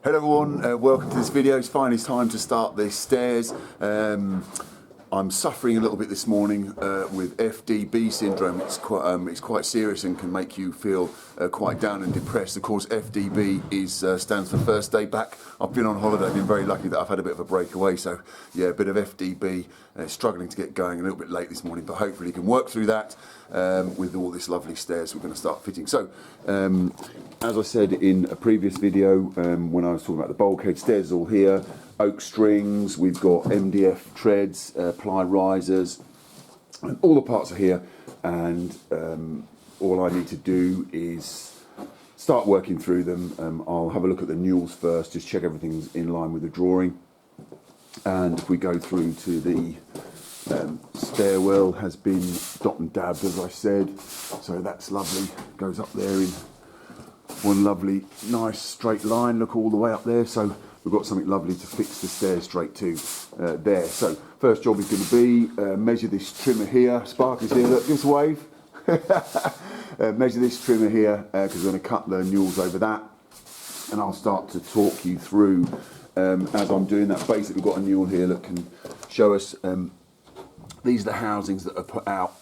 Hello everyone, welcome to this video. It's finally time to start the stairs. I'm suffering a little bit this morning with FDB syndrome. It's quite serious and can make you feel quite down and depressed. Of course, FDB stands for first day back. I've been on holiday. I've been very lucky that I've had a bit of a breakaway. So yeah, a bit of FDB, struggling to get going, a little bit late this morning, but hopefully you can work through that with all this lovely stairs we're going to start fitting. So as I said in a previous video, when I was talking about the bulkhead, stairs all here, oak strings, we've got MDF treads, ply risers, and all the parts are here, and all I need to do is start working through them. I'll have a look at the Newels first, just check everything's in line with the drawing, and if we go through to the stairwell, has been dot and dabbed as I said, so that's lovely, goes up there in one lovely nice straight line, look all the way up there, so we've got something lovely to fix the stairs straight to there. So first job is going to be measure this trimmer here. Spark is here, look, give us a wave. Measure this trimmer here because we're going to cut the Newels over that, and I'll start to talk you through as I'm doing that. Basically we've got a Newel here that can show us, these are the housings that are put out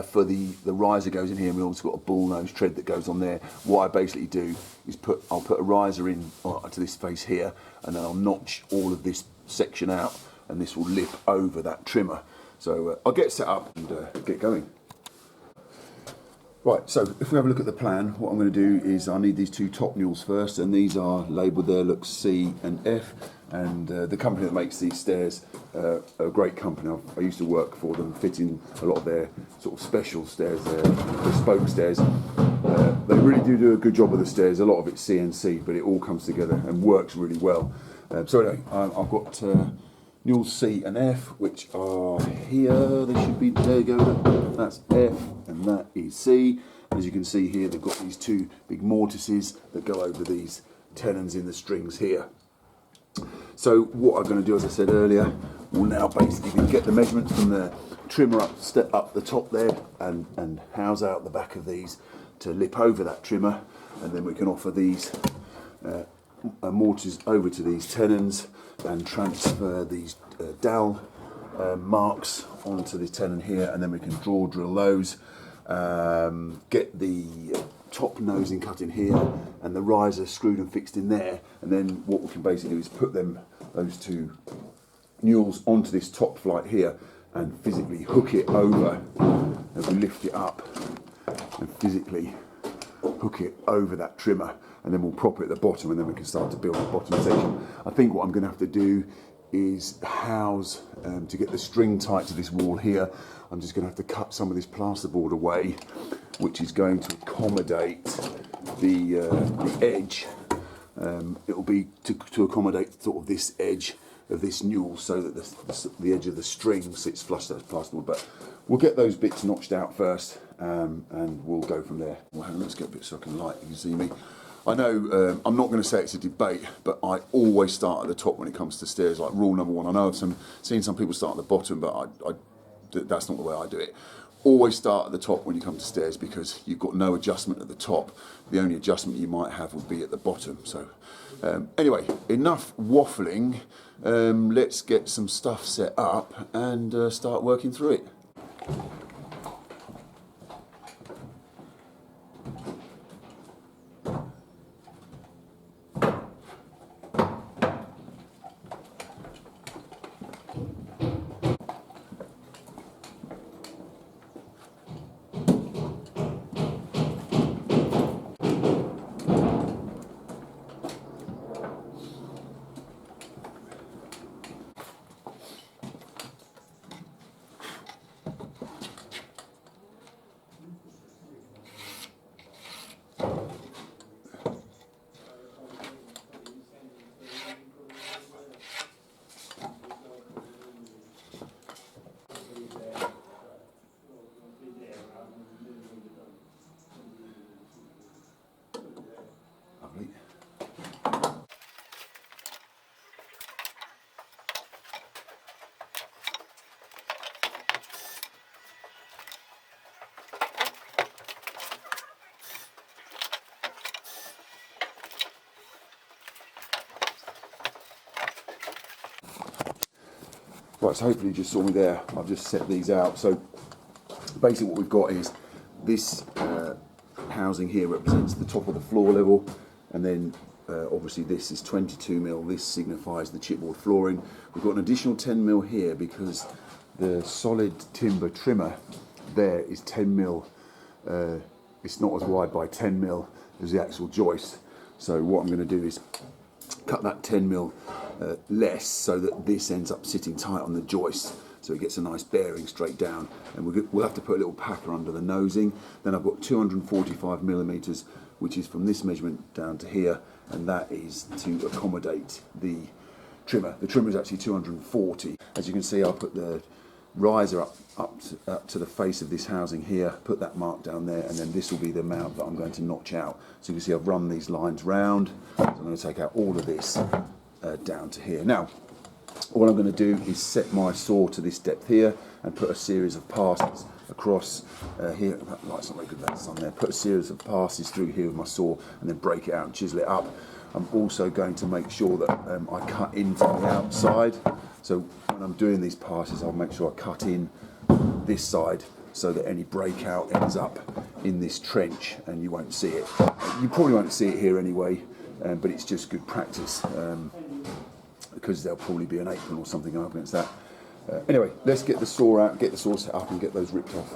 for the riser goes in here, and we've also got a bull nose tread that goes on there. What I basically do is I'll put a riser in to this face here, and then I'll notch all of this section out, and this will lip over that trimmer. So I'll get set up and get going. Right, so if we have a look at the plan, what I'm going to do is I need these two top Newels first, and these are labelled there, look, C and F, and the company that makes these stairs, a great company. I used to work for them, fitting a lot of their sort of special stairs, their bespoke stairs. They really do a good job of the stairs. A lot of it's CNC, but it all comes together and works really well. So anyway, I've got Newel C and F, which are here. They should be, there you go, that's F and that is C. As you can see here, they've got these two big mortises that go over these tenons in the strings here. So what I'm going to do, as I said earlier, we'll now basically get the measurements from the trimmer up the top there, and house out the back of these to lip over that trimmer, and then we can offer these mortise over to these tenons and transfer these dowel marks onto the tenon here, and then we can drill those, get the top nosing cut in here and the riser screwed and fixed in there, and then what we can basically do is put those two Newels onto this top flight here and physically hook it over as we lift it up, and physically hook it over that trimmer, and then we'll prop it at the bottom, and then we can start to build the bottom section. I think what I'm going to have to do is house, to get the string tight to this wall here, I'm just going to have to cut some of this plasterboard away, which is going to accommodate the edge. It'll be to accommodate sort of this edge of this Newel, so that the edge of the string sits flush to that plasterboard. But we'll get those bits notched out first, and we'll go from there. Well, hang on, let's get a bit so I can light, you can see me. I know I'm not going to say it's a debate, but I always start at the top when it comes to stairs, like rule number one. I know I've seen some people start at the bottom, but that's not the way I do it. Always start at the top when you come to stairs, because you've got no adjustment at the top. The only adjustment you might have will be at the bottom. So anyway, enough waffling. Let's get some stuff set up and start working through it. Right, so hopefully you just saw me there. I've just set these out. So basically what we've got is this housing here represents the top of the floor level, and then obviously this is 22mm, this signifies the chipboard flooring. We've got an additional 10mm here because the solid timber trimmer there is 10mm. It's not as wide by 10mm as the actual joist. So what I'm going to do is cut that 10mm less so that this ends up sitting tight on the joist, so it gets a nice bearing straight down. And we'll have to put a little packer under the nosing. Then I've got 245mm, which is from this measurement down to here, and that is to accommodate the trimmer. The trimmer is actually 240. As you can see, I'll put the riser up to the face of this housing here, put that mark down there, and then this will be the mount that I'm going to notch out. So you can see I've run these lines round. So I'm going to take out all of this down to here. Now, what I'm going to do is set my saw to this depth here and put a series of passes across here. That light's not very good, that's on there. Put a series of passes through here with my saw and then break it out and chisel it up. I'm also going to make sure that I cut in from the outside. So when I'm doing these passes, I'll make sure I cut in this side so that any breakout ends up in this trench and you won't see it. You probably won't see it here anyway, but it's just good practice because there'll probably be an apron or something up against that. Anyway, let's get the saw out, get the saw set up and get those ripped off.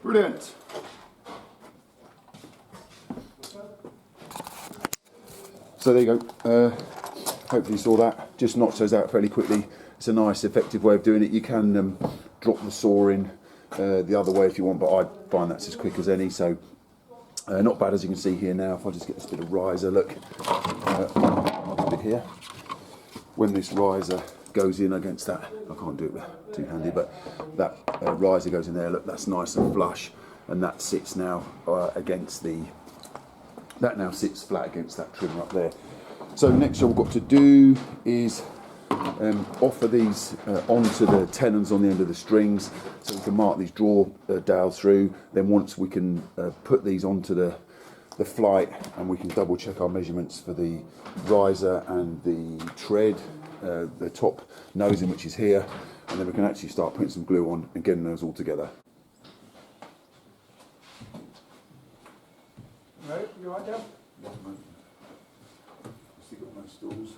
Brilliant. So there you go. Hopefully you saw that. Just notch those out fairly quickly. It's a nice, effective way of doing it. You can drop the saw in the other way if you want, but I find that's as quick as any. So not bad, as you can see here now. If I just get this bit of riser, look, this bit here. When this riser goes in against that, I can't do it two-handed, but that riser goes in there, look, that's nice and flush, and that sits now against the, that now sits flat against that trimmer up there. So next job we've got to do is offer these onto the tenons on the end of the strings, so we can mark these draw dowels through. Then once we can put these onto the flight, and we can double check our measurements for the riser and the tread, the top nosing, which is here, and then we can actually start putting some glue on and getting those all together. Right, you right, Dale? Yeah, mate. Still got my stools.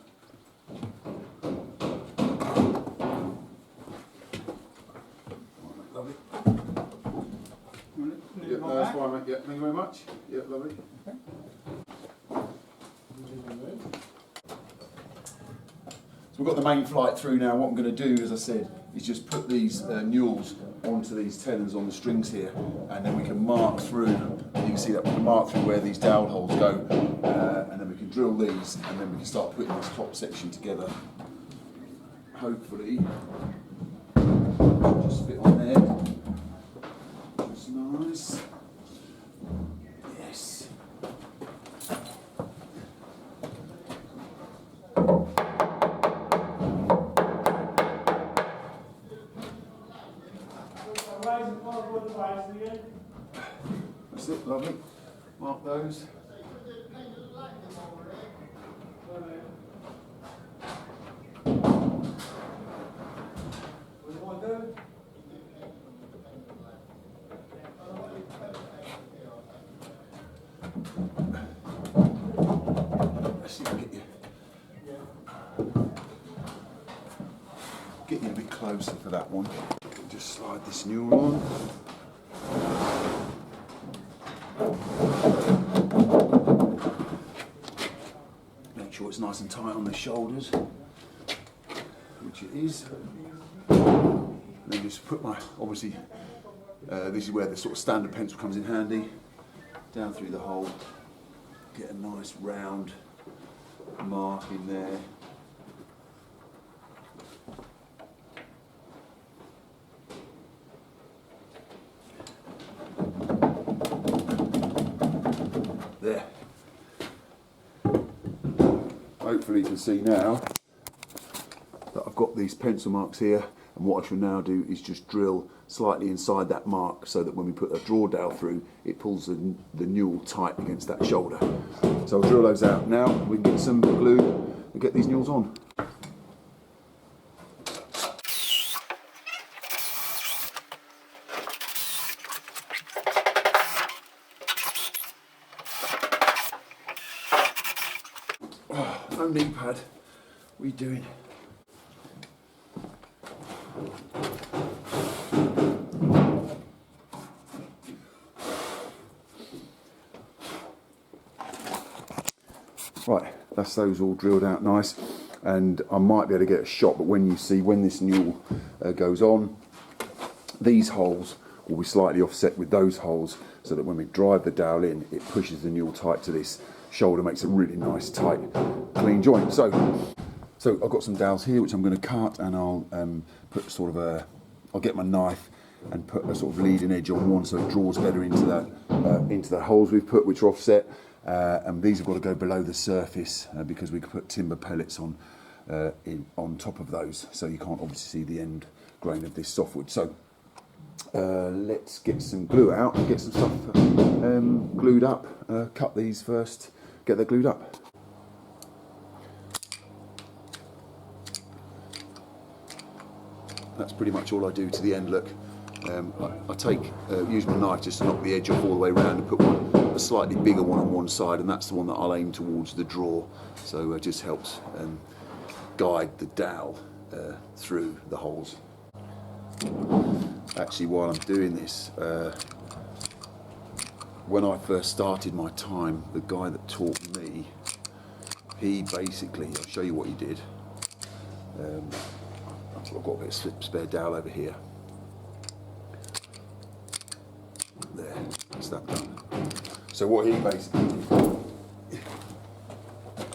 Lovely. Yeah, no, that's fine, mate. Yeah, thank you very much. Yeah, lovely. Okay. So we've got the main flight through now. What I'm going to do, as I said, is just put these Newels onto these tenons on the strings here, and then we can mark through. You can see that we can mark through where these dowel holes go, and then we can drill these, and then we can start putting this top section together. hopefully just fit on there. Just nice. Yes. That's it, lovely. Mark those. Let's see if I get you a bit closer for that one. Just slide this Newel on. Make sure it's nice and tight on the shoulders, which it is. Then just put my, obviously, this is where the sort of standard pencil comes in handy. Down through the hole, get a nice round mark in there. There. Hopefully you can see now that I've got these pencil marks here, and what I shall now do is just drill slightly inside that mark so that when we put a draw dowel through, it pulls the Newel tight against that shoulder. So I'll drill those out now. We can get some glue and get these Newels on. Oh, no knee pad. What are you doing? Right, that's those all drilled out nice, and I might be able to get a shot, but when this Newel goes on, these holes will be slightly offset with those holes, so that when we drive the dowel in, it pushes the Newel tight to this shoulder, makes a really nice, tight, clean joint. So I've got some dowels here, which I'm going to cut, and I'll put sort of I'll get my knife and put a sort of leading edge on one, so it draws better into the holes we've put, which are offset. And these have got to go below the surface because we can put timber pellets on top of those, so you can't obviously see the end grain of this softwood. So let's get some glue out and get some stuff glued up. Cut these first, get them glued up. That's pretty much all I do to the end. Look, I use my knife just to knock the edge off all the way around and put a slightly bigger one on one side, and that's the one that I'll aim towards the draw. So it just helps guide the dowel through the holes. Actually, while I'm doing this, when I first started my time, the guy that taught me, he basically, I'll show you what he did. I've got a bit of spare dowel over here. There, that's that done. So what he basically did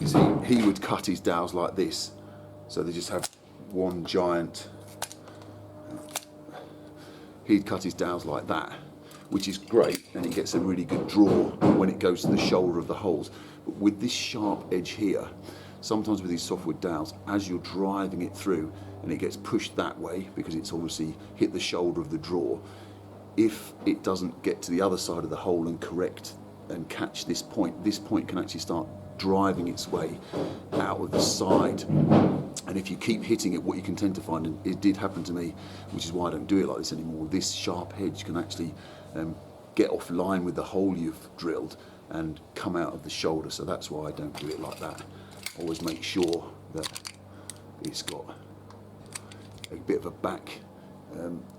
is he would cut his dowels like this, so they just have one giant. He'd cut his dowels like that, which is great, and it gets a really good draw when it goes to the shoulder of the holes. But with this sharp edge here, sometimes with these softwood dowels, as you're driving it through and it gets pushed that way because it's obviously hit the shoulder of the draw, if it doesn't get to the other side of the hole and correct and catch this point can actually start driving its way out of the side. And if you keep hitting it, what you can tend to find, and it did happen to me, which is why I don't do it like this anymore, this sharp edge can actually get off line with the hole you've drilled and come out of the shoulder. So that's why I don't do it like that. Always make sure that it's got a bit of a back,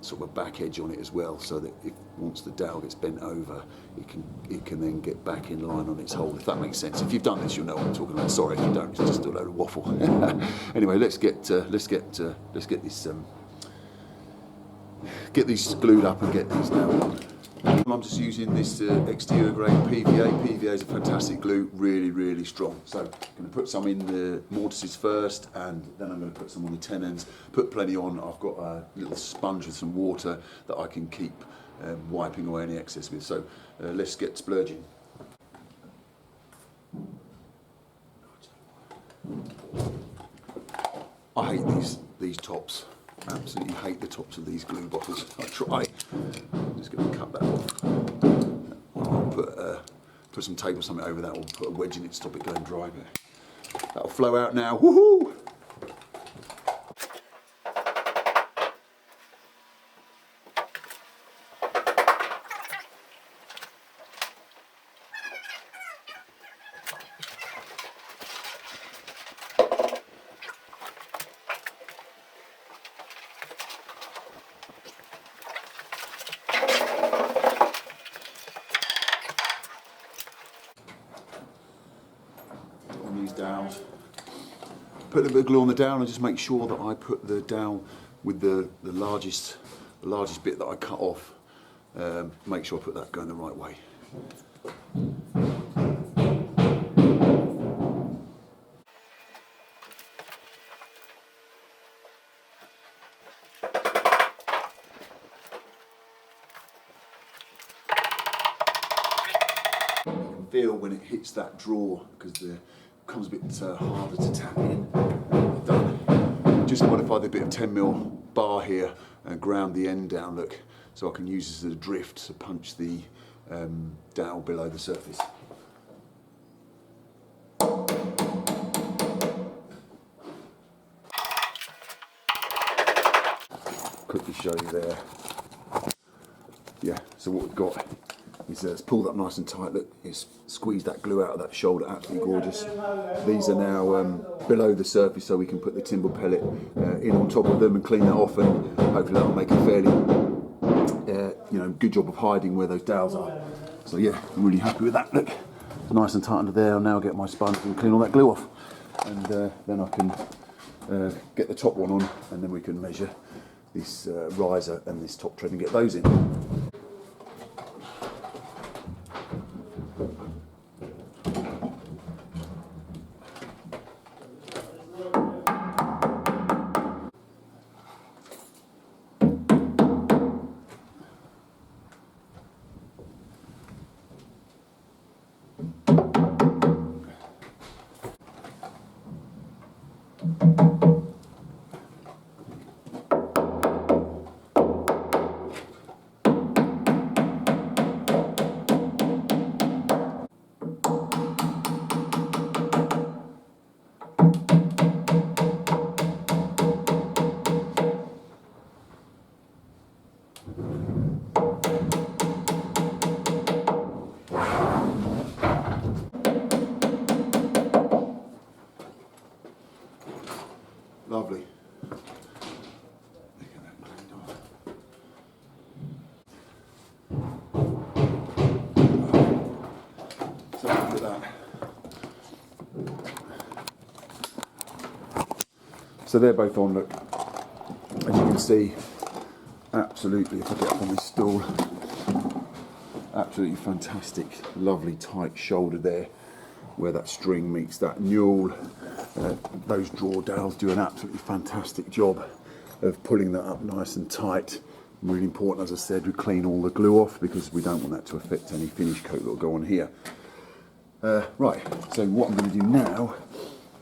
sort of a back edge on it as well, so that if once the dowel gets bent over, it can then get back in line on its hole. If that makes sense. If you've done this, you'll know what I'm talking about. Sorry if you don't. It's just a load of waffle. Anyway, let's get this get these glued up and get these now on. I'm just using this exterior grade PVA. PVA is a fantastic glue, really, really strong. So I'm going to put some in the mortises first, and then I'm going to put some on the tenons, put plenty on. I've got a little sponge with some water that I can keep wiping away any excess with. So let's get splurging. I hate these tops. Absolutely hate the tops of these glue bottles. I try. I'm just going to cut that off. I'll put some tape or something over that, or put a wedge in it to stop it going dry. But that'll flow out now. Woohoo! On these dowels, put a little bit of glue on the dowel and just make sure that I put the dowel with the largest bit that I cut off. Make sure I put that going the right way. Feel when it hits that drawer, because it becomes a bit harder to tap in. Done. Just modify the bit of 10mm bar here and ground the end down, look, so I can use this as a drift to punch the dowel below the surface. Quickly show you there. Yeah, so what we've got is it's pulled up nice and tight. Look, it's squeezed that glue out of that shoulder, absolutely gorgeous. These are now below the surface, so we can put the timber pellet in on top of them and clean that off, and hopefully that'll make a fairly good job of hiding where those dowels are. So yeah, I'm really happy with that. Look, it's nice and tight under there. I'll now get my sponge and clean all that glue off, and then I can get the top one on, and then we can measure this riser and this top tread and get those in. Lovely. Get that cleaned off. So look at that. So they're both on, look. As you can see, absolutely, if I get up on this stool, absolutely fantastic, lovely tight shoulder there, where that string meets that Newel. Those drawer dowels do an absolutely fantastic job of pulling that up nice and tight. Really important, as I said, we clean all the glue off because we don't want that to affect any finish coat that will go on here. Right, so what I'm going to do now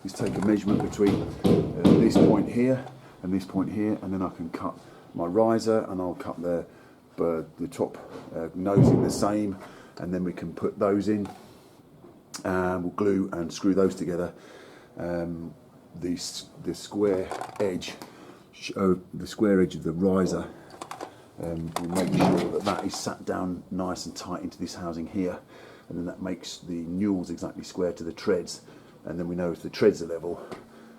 is take a measurement between this point here and this point here, and then I can cut my riser, and I'll cut the top nosing the same, and then we can put those in, and we'll glue and screw those together. The square edge of the riser, we'll make sure that that is sat down nice and tight into this housing here, and then that makes the Newels exactly square to the treads, and then we know if the treads are level,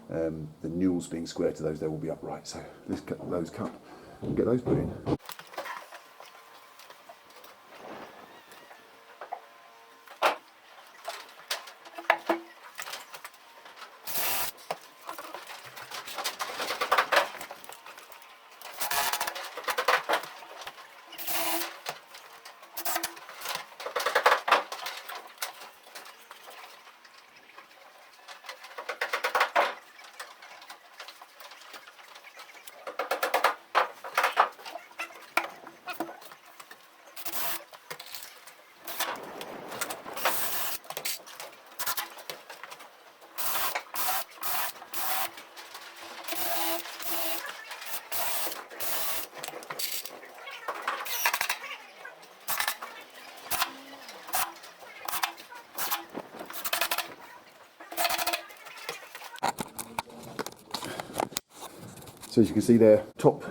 the Newels being square to those, they will be upright. So let's get those cut and get those put in. So as you can see there, top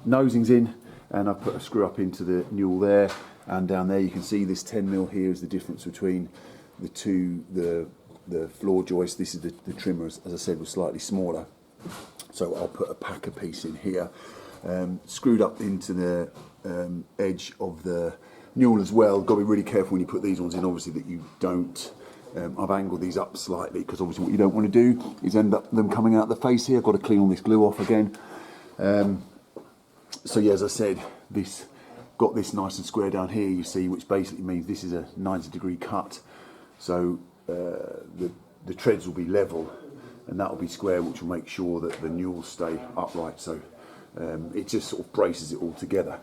nosing's in, and I've put a screw up into the Newel there, and down there you can see this 10mm here is the difference between the two, the floor joist. This is the trimmer, as I said, was slightly smaller. So I'll put a packer piece in here, screwed up into the edge of the Newel as well. Got to be really careful when you put these ones in, obviously, that you don't. I've angled these up slightly because obviously what you don't want to do is end up them coming out the face here. I've got to clean all this glue off again. So yeah, as I said, this got this nice and square down here, you see, which basically means this is a 90-degree cut. So the treads will be level, and that will be square, which will make sure that the Newels stay upright. So it just sort of braces it all together.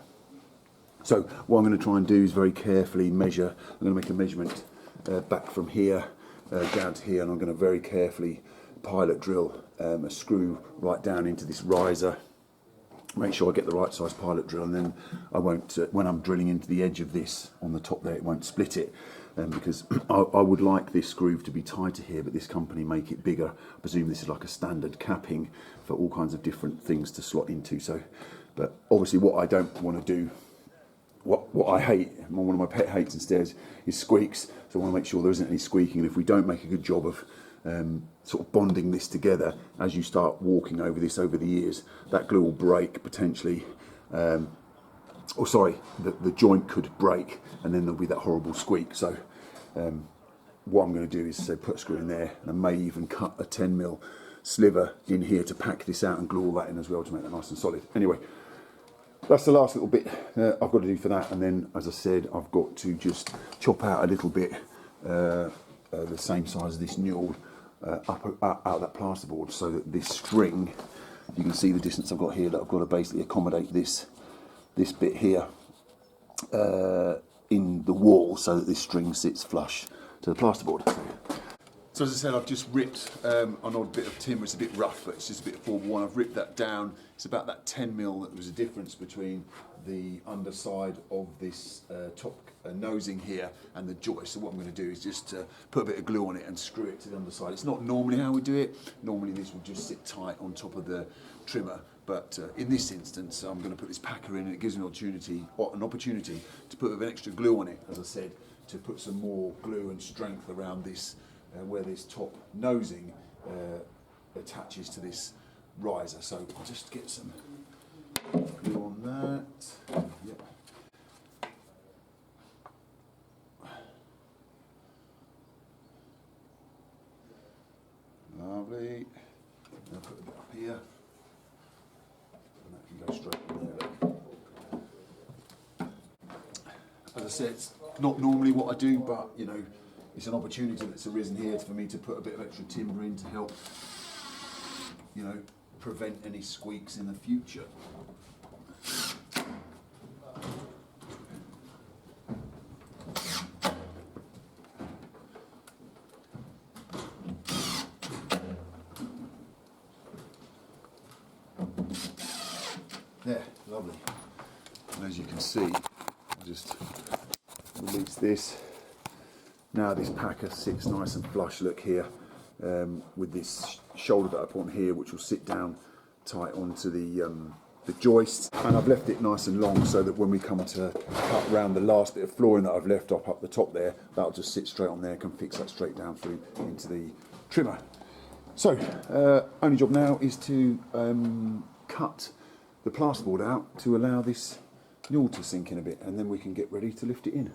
So what I'm going to try and do is very carefully measure. I'm going to make a measurement back from here down to here, and I'm going to very carefully pilot drill a screw right down into this riser. Make sure I get the right size pilot drill, and then I won't, when I'm drilling into the edge of this on the top there, it won't split it, because I would like this groove to be tighter here, but this company make it bigger. I presume this is like a standard capping for all kinds of different things to slot into. So, but obviously what I don't want to do, what I hate, one of my pet hates in stairs, is squeaks. So I want to make sure there isn't any squeaking, and if we don't make a good job of sort of bonding this together, as you start walking over this over the years, that glue will break potentially, or sorry, the joint could break, and then there'll be that horrible squeak. So what I'm going to do is say put a screw in there, and I may even cut a 10mm sliver in here to pack this out and glue all that in as well to make that nice and solid. Anyway, that's the last little bit I've got to do for that, and then, as I said, I've got to just chop out a little bit the same size as this Newel out that plasterboard, so that this string, you can see the distance I've got here, that I've got to basically accommodate this bit here in the wall, so that this string sits flush to the plasterboard. So as I said, I've just ripped an odd bit of timber. It's a bit rough, but it's just a bit of 4x1. I've ripped that down. It's about that 10mm that was a difference between the underside of this top nosing here and the joist. So what I'm going to do is just put a bit of glue on it and screw it to the underside. It's not normally how we do it. Normally this will just sit tight on top of the trimmer. But in this instance, I'm going to put this packer in, and it gives me an opportunity to put a bit of extra glue on it, as I said, to put some more glue and strength around this, where this top nosing attaches to this riser. So I'll just get some glue on that. Yep. Lovely. I'll put a bit up here, and that can go straight in there. As I said, it's not normally what I do, but you know, it's an opportunity that's arisen here for me to put a bit of extra timber in to help, you know, prevent any squeaks in the future. There, lovely. And as you can see, I'll just release this. Now this packer sits nice and flush, look here, with this shoulder that I put on here, which will sit down tight onto the joist. And I've left it nice and long, so that when we come to cut round the last bit of flooring that I've left up the top there, that'll just sit straight on there, can fix that straight down through into the trimmer. So, only job now is to cut the plasterboard out to allow this Newel to sink in a bit, and then we can get ready to lift it in.